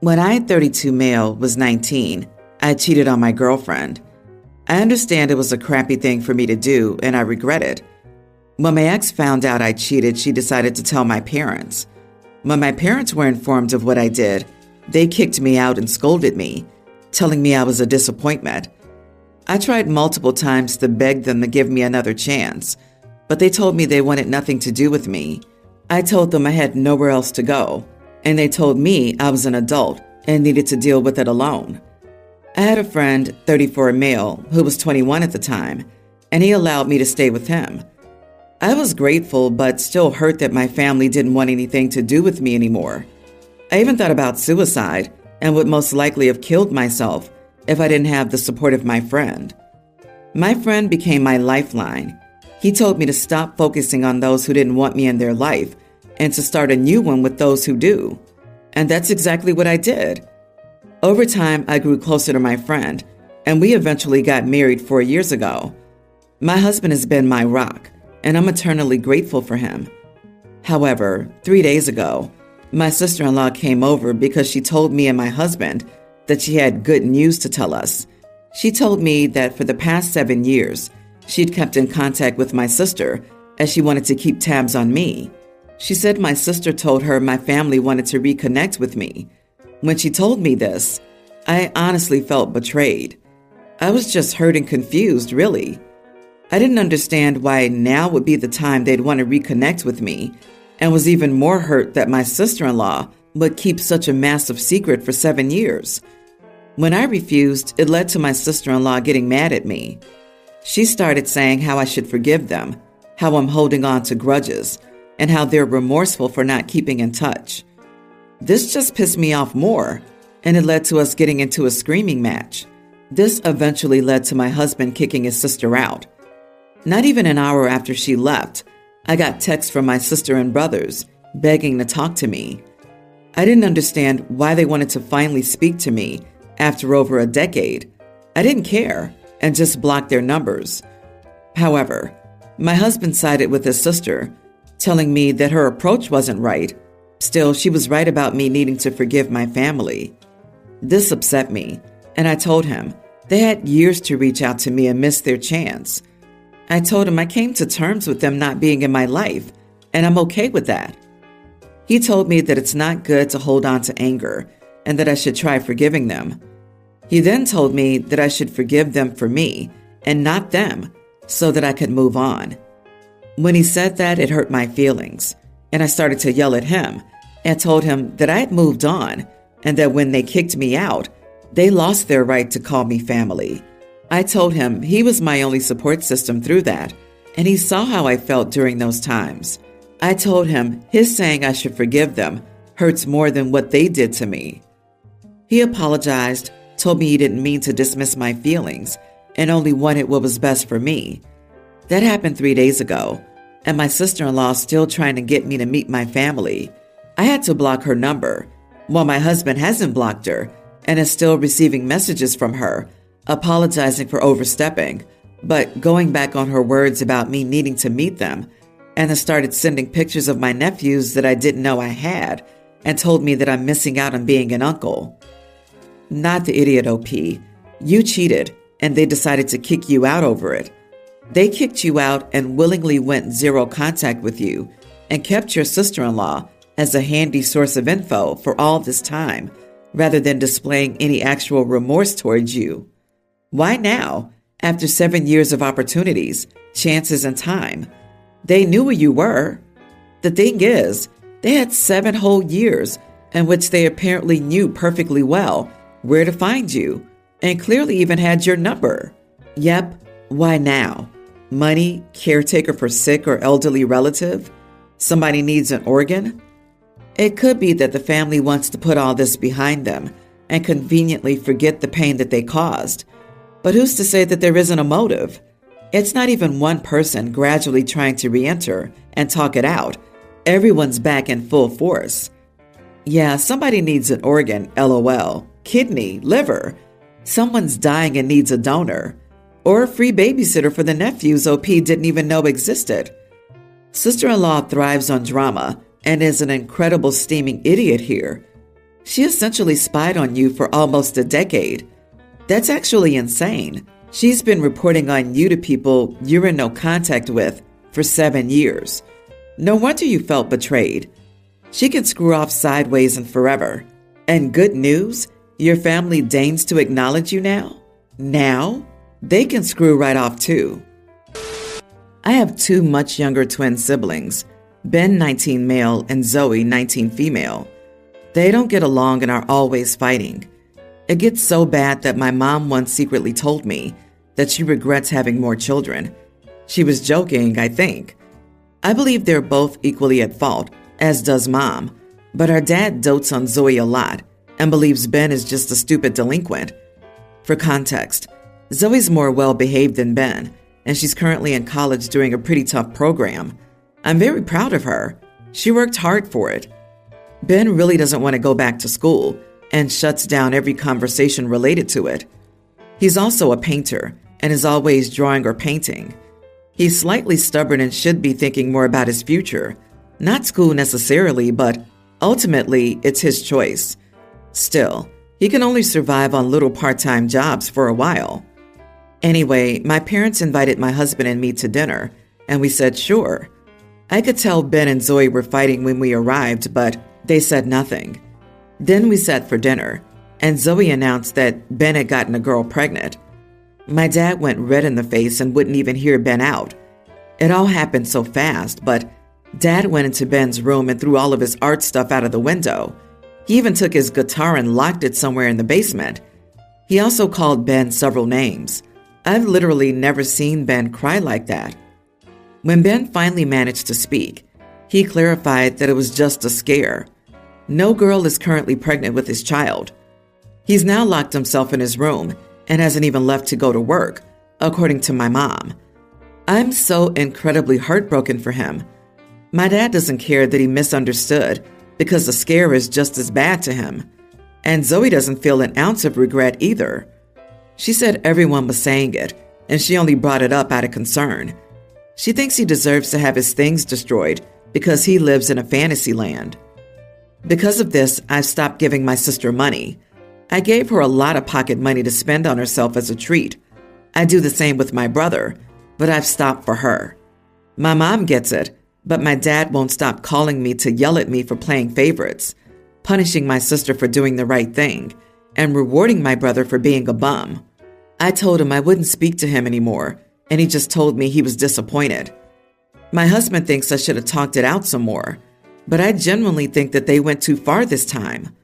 When I-32 male was 19, I cheated on my girlfriend. I understand it was a crappy thing for me to do, and I regret it. When my ex found out I cheated, she decided to tell my parents. When my parents were informed of what I did, they kicked me out and scolded me, telling me I was a disappointment. I tried multiple times to beg them to give me another chance, but they told me they wanted nothing to do with me. I told them I had nowhere else to go, and they told me I was an adult and needed to deal with it alone. I had a friend, 34 male, who was 21 at the time, and he allowed me to stay with him. I was grateful, but still hurt that my family didn't want anything to do with me anymore. I even thought about suicide and would most likely have killed myself if I didn't have the support of my friend. My friend became my lifeline. He told me to stop focusing on those who didn't want me in their life and to start a new one with those who do. And that's exactly what I did. Over time, I grew closer to my friend, and we eventually got married 4 years ago. My husband has been my rock, and I'm eternally grateful for him. However, 3 days ago, my sister-in-law came over because she told me and my husband that she had good news to tell us. She told me that for the past 7 years, she'd kept in contact with my sister as she wanted to keep tabs on me. She said my sister told her my family wanted to reconnect with me. When she told me this, I honestly felt betrayed. I was just hurt and confused, really. I didn't understand why now would be the time they'd want to reconnect with me, and was even more hurt that my sister-in-law would keep such a massive secret for 7 years. When I refused, it led to my sister-in-law getting mad at me. She started saying how I should forgive them, how I'm holding on to grudges, and how they're remorseful for not keeping in touch. This just pissed me off more, and it led to us getting into a screaming match. This eventually led to my husband kicking his sister out. Not even an hour after she left, I got texts from my sister and brothers begging to talk to me. I didn't understand why they wanted to finally speak to me after over a decade. I didn't care and just blocked their numbers. However, my husband sided with his sister, telling me that her approach wasn't right. Still, she was right about me needing to forgive my family. This upset me, and I told him they had years to reach out to me and missed their chance. I told him I came to terms with them not being in my life, and I'm okay with that. He told me that it's not good to hold on to anger and that I should try forgiving them. He then told me that I should forgive them for me and not them so that I could move on. When he said that, it hurt my feelings, and I started to yell at him and told him that I had moved on and that when they kicked me out, they lost their right to call me family. I told him he was my only support system through that, and he saw how I felt during those times. I told him his saying I should forgive them hurts more than what they did to me. He apologized, told me he didn't mean to dismiss my feelings and only wanted what was best for me. That happened 3 days ago, and my sister-in-law is still trying to get me to meet my family. I had to block her number, while my husband hasn't blocked her and is still receiving messages from her, apologizing for overstepping, but going back on her words about me needing to meet them, and has started sending pictures of my nephews that I didn't know I had, and told me that I'm missing out on being an uncle. Not the idiot, OP. You cheated, and they decided to kick you out over it. They kicked you out and willingly went zero contact with you and kept your sister-in-law as a handy source of info for all this time, rather than displaying any actual remorse towards you. Why now, after 7 years of opportunities, chances, and time? They knew where you were. The thing is, they had 7 whole years in which they apparently knew perfectly well where to find you, and clearly even had your number. Yep, why now? Money, caretaker for sick or elderly relative? Somebody needs an organ? It could be that the family wants to put all this behind them and conveniently forget the pain that they caused. But who's to say that there isn't a motive? It's not even one person gradually trying to re-enter and talk it out. Everyone's back in full force. Yeah, somebody needs an organ, LOL. Kidney, liver. Someone's dying and needs a donor. Or a free babysitter for the nephews OP didn't even know existed. Sister-in-law thrives on drama and is an incredible steaming idiot here. She essentially spied on you for almost a decade. That's actually insane. She's been reporting on you to people you're in no contact with for 7 years. No wonder you felt betrayed. She can screw off sideways and forever. And good news, your family deigns to acknowledge you now. Now, they can screw right off too. I have 2 much younger twin siblings, Ben 19 male and Zoe 19 female. They don't get along and are always fighting. It gets so bad that my mom once secretly told me that she regrets having more children. She was joking, I think. I believe they're both equally at fault, as does Mom, but our dad dotes on Zoe a lot and believes Ben is just a stupid delinquent. For context, Zoe's more well-behaved than Ben, and she's currently in college doing a pretty tough program. I'm very proud of her. She worked hard for it. Ben really doesn't want to go back to school and shuts down every conversation related to it. He's also a painter and is always drawing or painting. He's slightly stubborn and should be thinking more about his future. Not school necessarily, but ultimately it's his choice. Still, he can only survive on little part-time jobs for a while. Anyway, my parents invited my husband and me to dinner, and we said sure. I could tell Ben and Zoe were fighting when we arrived, but they said nothing. Then we sat for dinner, and Zoe announced that Ben had gotten a girl pregnant. My dad went red in the face and wouldn't even hear Ben out. It all happened so fast, but Dad went into Ben's room and threw all of his art stuff out of the window. He even took his guitar and locked it somewhere in the basement. He also called Ben several names. I've literally never seen Ben cry like that. When Ben finally managed to speak, he clarified that it was just a scare. No girl is currently pregnant with his child. He's now locked himself in his room and hasn't even left to go to work, according to my mom. I'm so incredibly heartbroken for him. My dad doesn't care that he misunderstood because the scare is just as bad to him. And Zoe doesn't feel an ounce of regret either. She said everyone was saying it, and she only brought it up out of concern. She thinks he deserves to have his things destroyed because he lives in a fantasy land. Because of this, I've stopped giving my sister money. I gave her a lot of pocket money to spend on herself as a treat. I do the same with my brother, but I've stopped for her. My mom gets it, but my dad won't stop calling me to yell at me for playing favorites, punishing my sister for doing the right thing, and rewarding my brother for being a bum. I told him I wouldn't speak to him anymore, and he just told me he was disappointed. My husband thinks I should have talked it out some more, but I genuinely think that they went too far this time.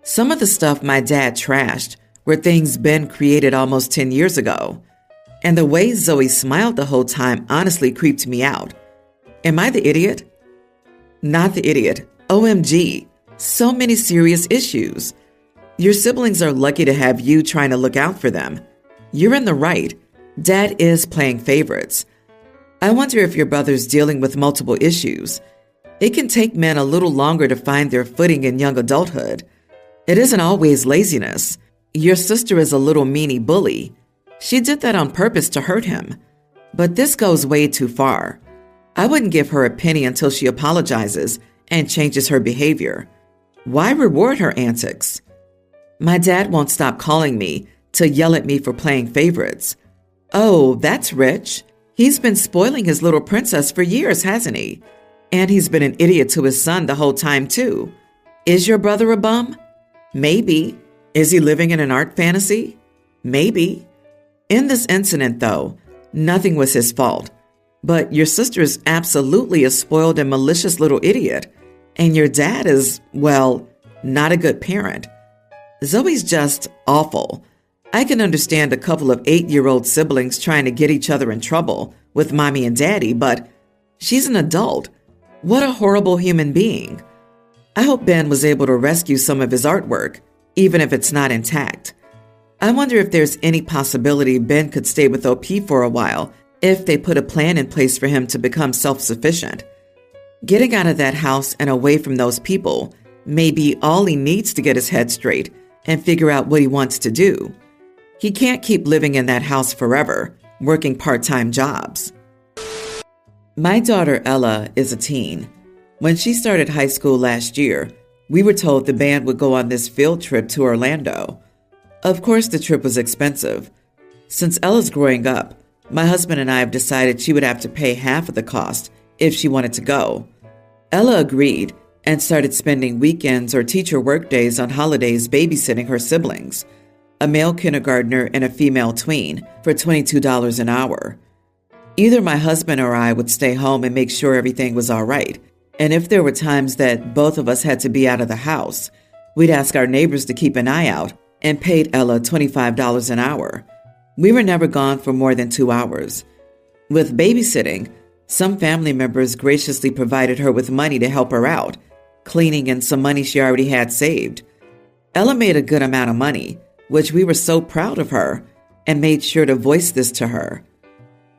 Some of the stuff my dad trashed were things Ben created almost 10 years ago, and the way Zoe smiled the whole time honestly creeped me out. Am I the idiot? Not the idiot. OMG. So many serious issues. Your siblings are lucky to have you trying to look out for them. You're in the right. Dad is playing favorites. I wonder if your brother's dealing with multiple issues. It can take men a little longer to find their footing in young adulthood. It isn't always laziness. Your sister is a little meanie bully. She did that on purpose to hurt him. But this goes way too far. I wouldn't give her a penny until she apologizes and changes her behavior. Why reward her antics? My dad won't stop calling me to yell at me for playing favorites. Oh, that's rich. He's been spoiling his little princess for years, hasn't he? And he's been an idiot to his son the whole time, too. Is your brother a bum? Maybe. Is he living in an art fantasy? Maybe. In this incident, though, nothing was his fault. But your sister is absolutely a spoiled and malicious little idiot. And your dad is, well, not a good parent. Zoe's just awful. I can understand a couple of 8-year-old siblings trying to get each other in trouble with mommy and daddy, but she's an adult. What a horrible human being. I hope Ben was able to rescue some of his artwork, even if it's not intact. I wonder if there's any possibility Ben could stay with OP for a while if they put a plan in place for him to become self-sufficient. Getting out of that house and away from those people may be all he needs to get his head straight and figure out what he wants to do. He can't keep living in that house forever, working part-time jobs. My daughter Ella is a teen. When she started high school last year, We were told the band would go on this field trip to Orlando. Of course, the trip was expensive. Since Ella's growing up, my husband and I have decided she would have to pay half of the cost if she wanted to go. Ella agreed and started spending weekends or teacher workdays on holidays babysitting her siblings, a male kindergartner and a female tween, for $22 an hour. Either my husband or I would stay home and make sure everything was all right, and if there were times that both of us had to be out of the house, we'd ask our neighbors to keep an eye out and paid Ella $25 an hour. We were never gone for more than 2 hours. With babysitting, some family members graciously provided her with money to help her out, cleaning and some money she already had saved. Ella made a good amount of money, which we were so proud of her, and made sure to voice this to her.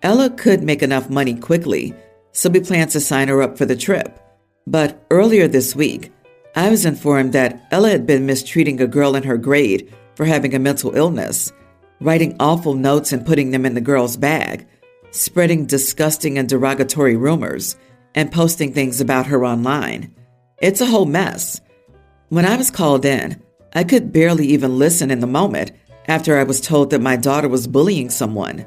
Ella could make enough money quickly, so we planned to sign her up for the trip. But earlier this week, I was informed that Ella had been mistreating a girl in her grade for having a mental illness, writing awful notes and putting them in the girl's bag, spreading disgusting and derogatory rumors, and posting things about her online. It's a whole mess. When I was called in, I could barely even listen in the moment after I was told that my daughter was bullying someone.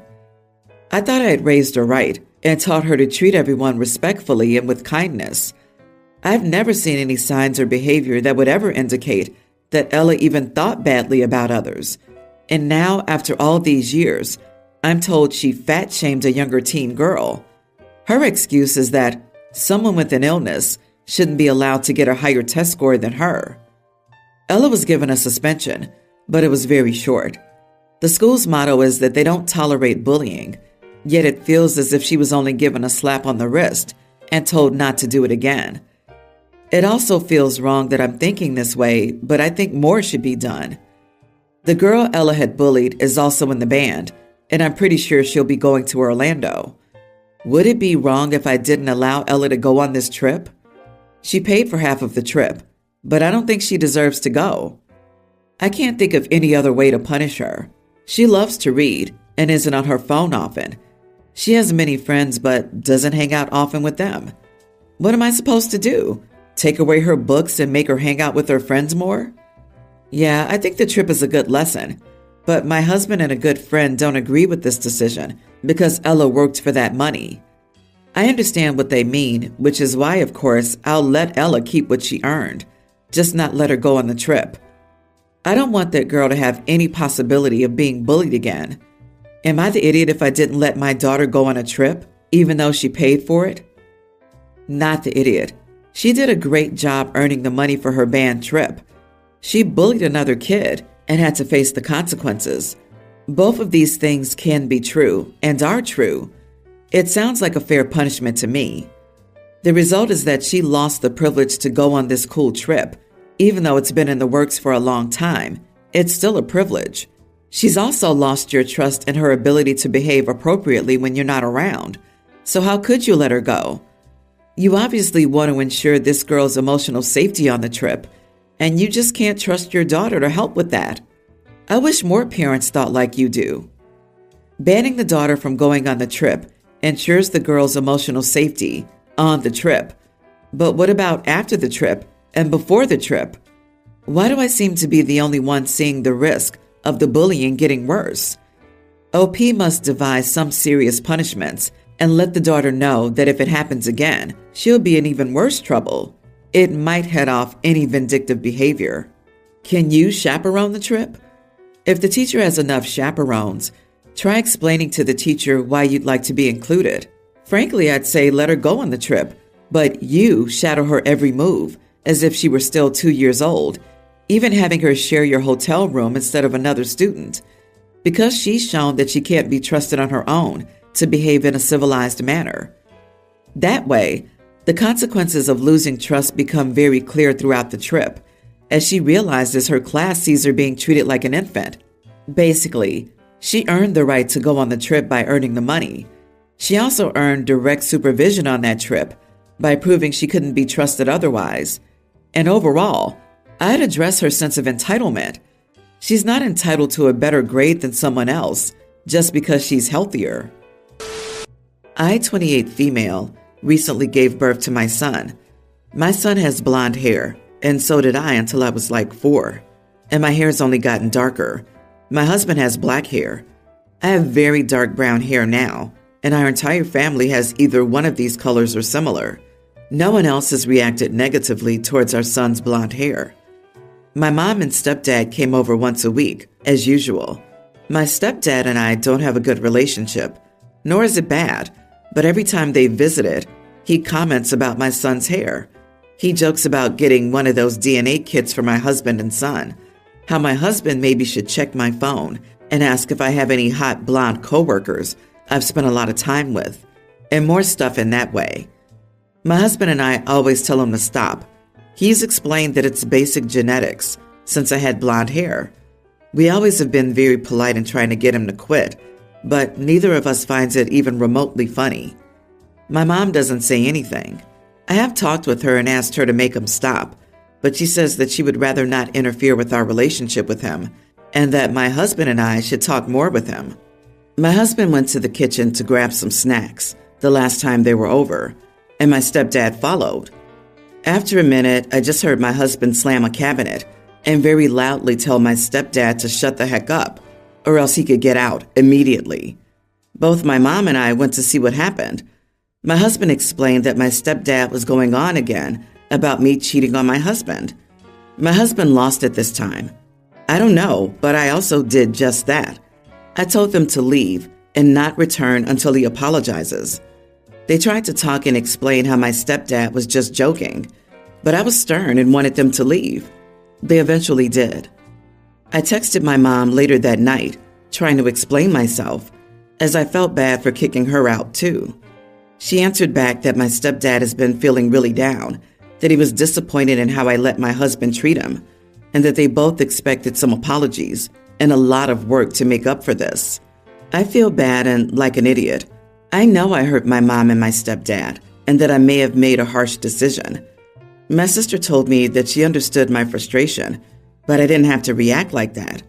I thought I had raised her right and taught her to treat everyone respectfully and with kindness. I've never seen any signs or behavior that would ever indicate that Ella even thought badly about others. And now, after all these years, I'm told she fat-shamed a younger teen girl. Her excuse is that someone with an illness shouldn't be allowed to get a higher test score than her. Ella was given a suspension, but it was very short. The school's motto is that they don't tolerate bullying, yet it feels as if she was only given a slap on the wrist and told not to do it again. It also feels wrong that I'm thinking this way, but I think more should be done. The girl Ella had bullied is also in the band, and I'm pretty sure she'll be going to Orlando. Would it be wrong if I didn't allow Ella to go on this trip? She paid for half of the trip, but I don't think she deserves to go. I can't think of any other way to punish her. She loves to read and isn't on her phone often. She has many friends but doesn't hang out often with them. What am I supposed to do? Take away her books and make her hang out with her friends more? Yeah, I think the trip is a good lesson, but my husband and a good friend don't agree with this decision because Ella worked for that money. I understand what they mean, which is why, of course, I'll let Ella keep what she earned, just not let her go on the trip. I don't want that girl to have any possibility of being bullied again. Am I the idiot if I didn't let my daughter go on a trip, even though she paid for it? Not the idiot. She did a great job earning the money for her band trip. She bullied another kid and had to face the consequences. Both of these things can be true and are true. It sounds like a fair punishment to me. The result is that she lost the privilege to go on this cool trip. Even though it's been in the works for a long time, it's still a privilege. She's also lost your trust in her ability to behave appropriately when you're not around. So how could you let her go? You obviously want to ensure this girl's emotional safety on the trip, and you just can't trust your daughter to help with that. I wish more parents thought like you do. Banning the daughter from going on the trip ensures the girl's emotional safety on the trip. But what about after the trip and before the trip? Why do I seem to be the only one seeing the risk of the bullying getting worse? OP must devise some serious punishments and let the daughter know that if it happens again, she'll be in even worse trouble. It might head off any vindictive behavior. Can you chaperone the trip? If the teacher has enough chaperones, try explaining to the teacher why you'd like to be included. Frankly, I'd say let her go on the trip, but you shadow her every move as if she were still 2 years old, even having her share your hotel room instead of another student. Because she's shown that she can't be trusted on her own to behave in a civilized manner. That way, the consequences of losing trust become very clear throughout the trip, as she realizes her class sees her being treated like an infant. Basically, she earned the right to go on the trip by earning the money. She also earned direct supervision on that trip by proving she couldn't be trusted otherwise. And overall, I'd address her sense of entitlement. She's not entitled to a better grade than someone else just because she's healthier. I, 28 female, recently gave birth to my son. My son has blonde hair, and so did I until I was like 4. And my hair's only gotten darker. My husband has black hair. I have very dark brown hair now, and our entire family has either one of these colors or similar. No one else has reacted negatively towards our son's blonde hair. My mom and stepdad came over once a week, as usual. My stepdad and I don't have a good relationship, nor is it bad, but every time they visited, he comments about my son's hair. He jokes about getting one of those DNA kits for my husband and son, how my husband maybe should check my phone and ask if I have any hot blonde coworkers I've spent a lot of time with, and more stuff in that way. My husband and I always tell him to stop. He's explained that it's basic genetics, since I had blonde hair. We always have been very polite in trying to get him to quit, but neither of us finds it even remotely funny. My mom doesn't say anything. I have talked with her and asked her to make him stop, but she says that she would rather not interfere with our relationship with him, and that my husband and I should talk more with him. My husband went to the kitchen to grab some snacks the last time they were over, and my stepdad followed. After a minute, I just heard my husband slam a cabinet and very loudly tell my stepdad to shut the heck up, or else he could get out immediately. Both my mom and I went to see what happened. My husband explained that my stepdad was going on again about me cheating on my husband. My husband lost it this time. I don't know, but I also did just that. I told them to leave and not return until he apologizes. They tried to talk and explain how my stepdad was just joking, but I was stern and wanted them to leave. They eventually did. I texted my mom later that night, trying to explain myself, as I felt bad for kicking her out too. She answered back that my stepdad has been feeling really down, that he was disappointed in how I let my husband treat him, and that they both expected some apologies and a lot of work to make up for this. I feel bad and like an idiot. I know I hurt my mom and my stepdad, and that I may have made a harsh decision. My sister told me that she understood my frustration, but I didn't have to react like that.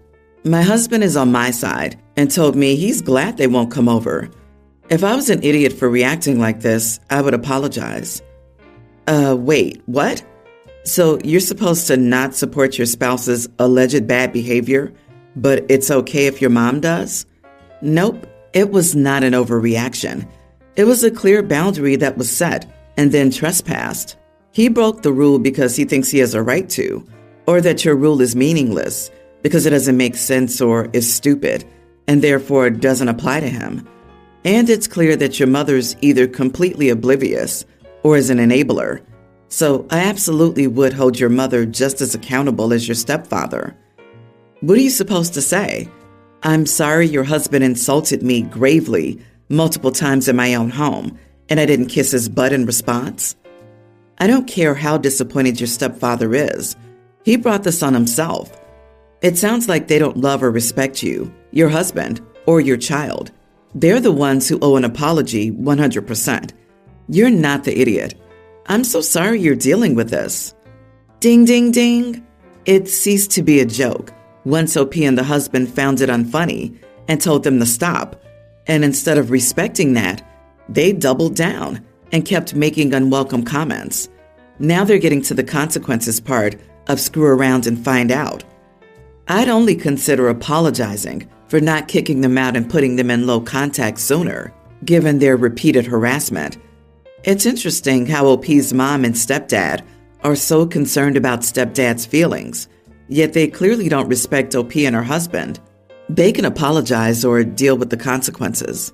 My husband is on my side and told me he's glad they won't come over. If I was an idiot for reacting like this, I would apologize. Wait, what? So you're supposed to not support your spouse's alleged bad behavior, but it's okay if your mom does? Nope, it was not an overreaction. It was a clear boundary that was set and then trespassed. He broke the rule because he thinks he has a right to, or that your rule is meaningless because it doesn't make sense or is stupid, and therefore doesn't apply to him. And it's clear that your mother's either completely oblivious or is an enabler. So I absolutely would hold your mother just as accountable as your stepfather. What are you supposed to say? I'm sorry your husband insulted me gravely multiple times in my own home, and I didn't kiss his butt in response? I don't care how disappointed your stepfather is. He brought this on himself. It sounds like they don't love or respect you, your husband, or your child. They're the ones who owe an apology 100%. You're not the idiot. I'm so sorry you're dealing with this. Ding, ding, ding. It ceased to be a joke once OP and the husband found it unfunny and told them to stop. And instead of respecting that, they doubled down and kept making unwelcome comments. Now they're getting to the consequences part of screw around and find out. I'd only consider apologizing for not kicking them out and putting them in low contact sooner, given their repeated harassment. It's interesting how OP's mom and stepdad are so concerned about stepdad's feelings, yet they clearly don't respect OP and her husband. They can apologize or deal with the consequences.